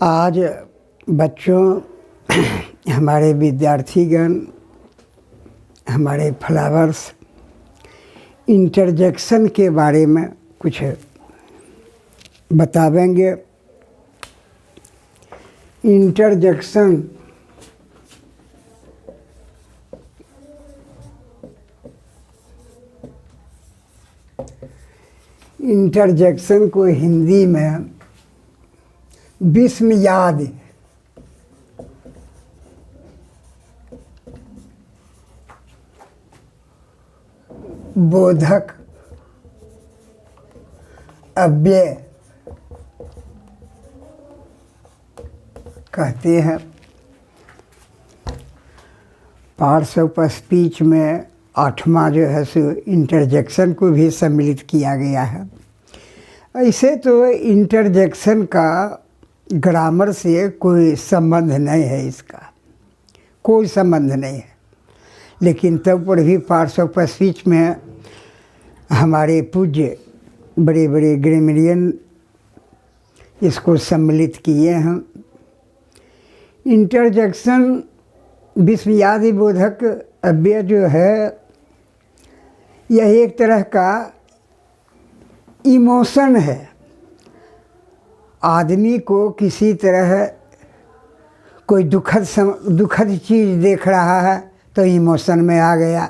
आज बच्चों, हमारे विद्यार्थीगण, हमारे फ्लावर्स इंटरजेक्शन के बारे में कुछ बतावेंगे। इंटरजेक्शन इंटरजेक्शन को हिंदी में विस्मयादि बोधक अव्यय कहते हैं। पार्ट्स ऑफ स्पीच में 8वां जो है सो इंटरजेक्शन को भी सम्मिलित किया गया है। ऐसे तो इंटरजेक्शन का ग्रामर से कोई संबंध नहीं है, इसका कोई संबंध नहीं है, लेकिन तब पर भी पार्ट्स ऑफ स्पीच में हमारे पूज्य बड़े बड़े ग्रामरियन इसको सम्मिलित किए हैं। इंटरजेक्शन विस्मयादि बोधक अव्यय जो है, यह एक तरह का इमोशन है। आदमी को किसी तरह कोई दुखद चीज़ देख रहा है तो इमोशन में आ गया।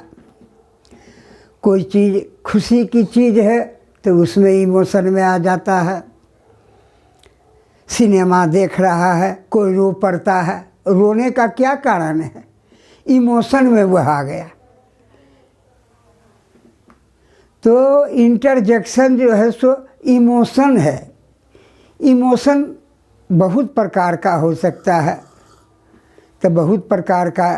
कोई चीज़ खुशी की चीज़ है तो उसमें इमोशन में आ जाता है। सिनेमा देख रहा है, कोई रो पड़ता है। रोने का क्या कारण है? इमोशन में वह आ गया। तो इंटरजेक्शन जो है सो इमोशन है। इमोशन बहुत प्रकार का हो सकता है। तो बहुत प्रकार का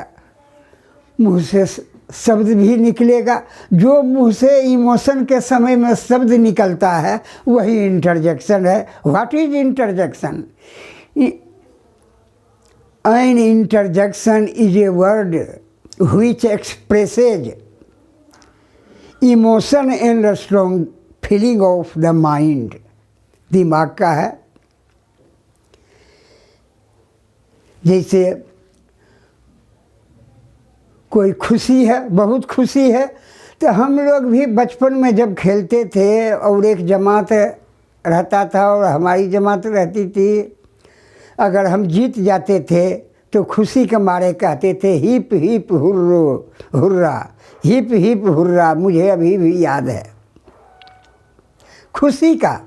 मुँह से शब्द भी निकलेगा। जो मुँह से इमोशन के समय में शब्द निकलता है वही इंटरजेक्शन है। What is interjection? An interjection is a word which expresses emotion and a strong feeling of the mind. दिमाग का है। जैसे कोई खुशी है, बहुत खुशी है, तो हम लोग भी बचपन में जब खेलते थे और एक जमात रहता था और हमारी जमात रहती थी, अगर हम जीत जाते थे तो खुशी के मारे कहते थे hip hip hurrah hurrah, hip hip hurrah. मुझे अभी भी याद है खुशी का।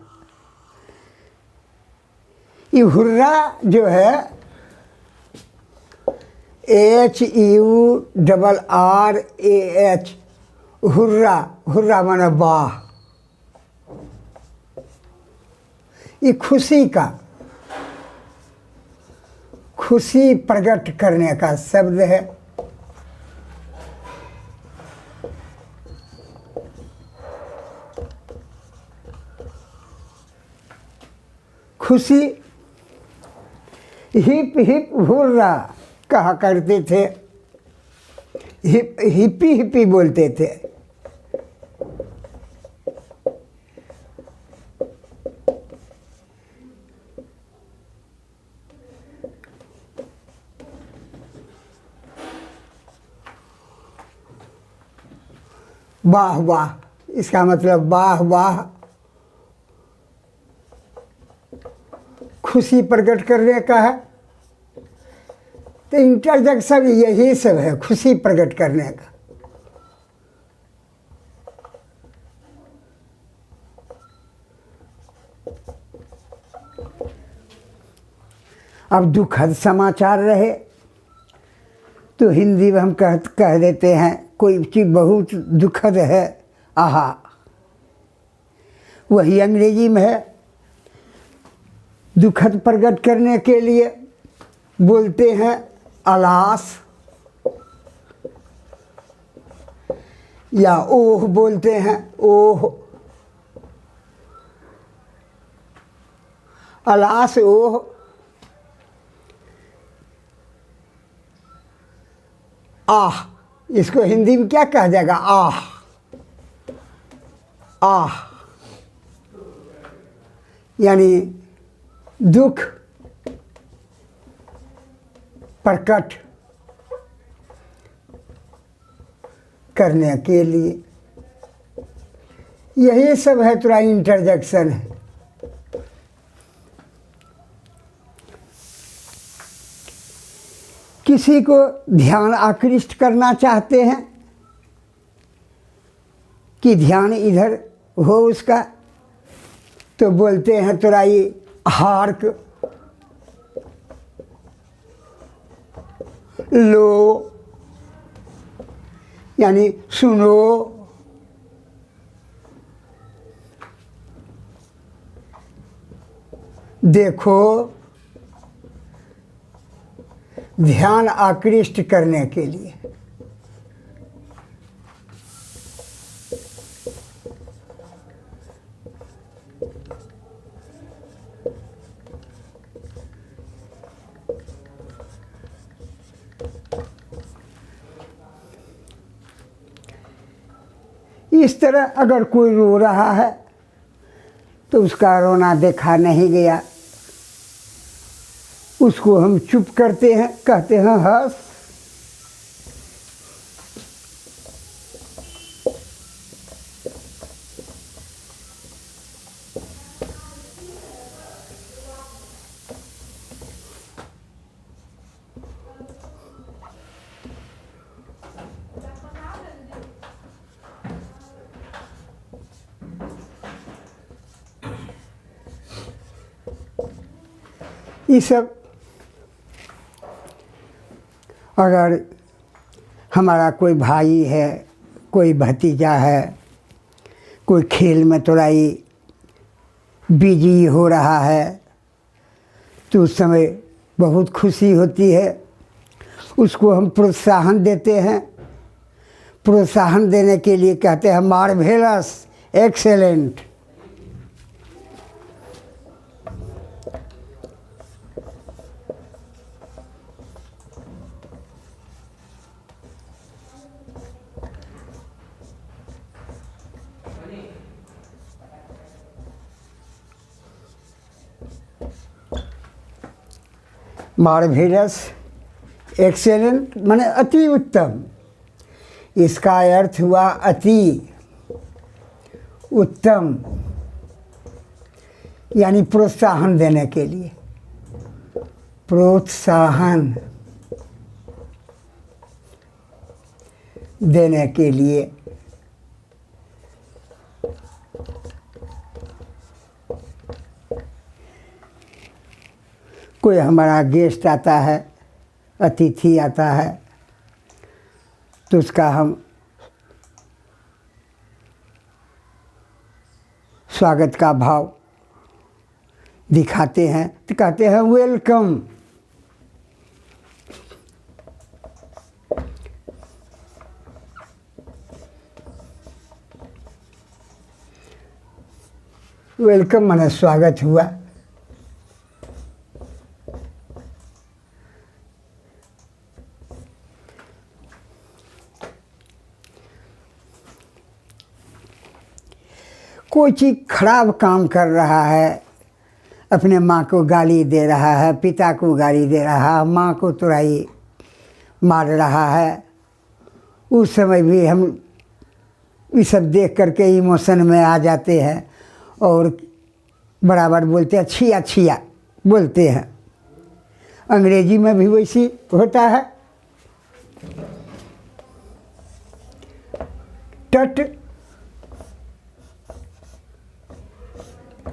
ये हुर्रा जो है HURRAH, हुर्रा, हुर्रा माने वाह। ये खुशी का, खुशी प्रकट करने का शब्द है। खुशी हिप हिप हुर्रा कहा करते थे। हिप्पी हिप्पी बोलते थे। वाह वाह, इसका मतलब वाह वाह, खुशी प्रकट करने का है। तो इंटरजेक्शन यही सब है, खुशी प्रकट करने का। अब दुखद समाचार रहे तो हिंदी में हम कह देते हैं कोई चीज़ बहुत दुखद है, आहा। वही अंग्रेजी में है। दुखद प्रकट करने के लिए बोलते हैं अलास, या ओह बोलते हैं, ओह। अलास, ओह। आह, इसको हिंदी में क्या कहा जाएगा? आह, आह यानी दुख प्रकट करने के लिए। यही सब है थोड़ा इंटरजेक्शन है। किसी को ध्यान आकृष्ट करना चाहते हैं कि ध्यान इधर हो उसका, तो बोलते हैं थोड़ा ये हार्क, लो, यानी सुनो, देखो, ध्यान आकृष्ट करने के लिए। इस तरह अगर कोई रो रहा है तो उसका रोना देखा नहीं गया, उसको हम चुप करते हैं, कहते हैं हंस। ये सब अगर हमारा कोई भाई है, कोई भतीजा है, कोई खेल में थोड़ा ही बिजी हो रहा है, तो उस समय बहुत खुशी होती है, उसको हम प्रोत्साहन देते हैं। प्रोत्साहन देने के लिए कहते हैं मार्वेलस, एक्सेलेंट। मार्वेलस, एक्सेलेंट माने अति उत्तम। इसका अर्थ हुआ अति उत्तम, यानी प्रोत्साहन देने के लिए। प्रोत्साहन देने के लिए कोई हमारा गेस्ट आता है, अतिथि आता है, तो उसका हम स्वागत का भाव दिखाते हैं, तो कहते हैं वेलकम। वेलकम माने स्वागत हुआ। कोई चीज़ खराब काम कर रहा है, अपने माँ को गाली दे रहा है, पिता को गाली दे रहा है, माँ को तुरई मार रहा है, उस समय भी हम ये सब देख करके इमोशन में आ जाते हैं और बराबर बोलते हैं छिया छिया बोलते हैं। अंग्रेजी में भी वैसी होता है, टट,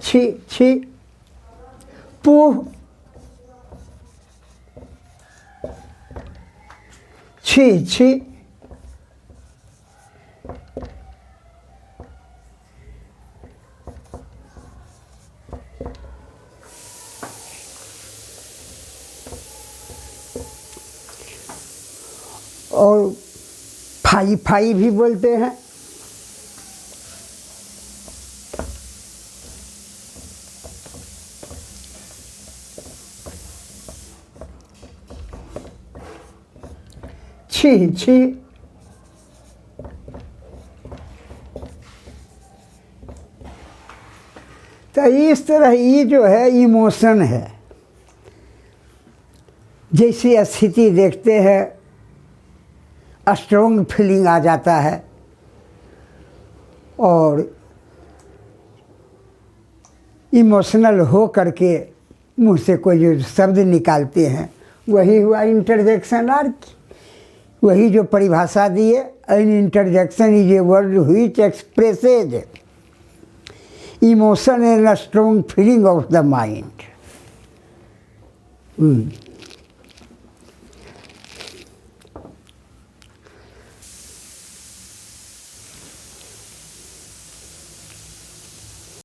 छी छी, पूह, छी छी, और फाई फाई भी बोलते हैं। छी छी, तो इस तरह ये जो है इमोशन है। जैसी स्थिति देखते हैं स्ट्रॉन्ग फीलिंग आ जाता है और इमोशनल हो करके मुंह से कोई जो शब्द निकालते हैं वही हुआ इंटरजेक्शन आर्ट। वही जो परिभाषा दिए, an interjection is a word which expresses emotion and strong feeling of the mind.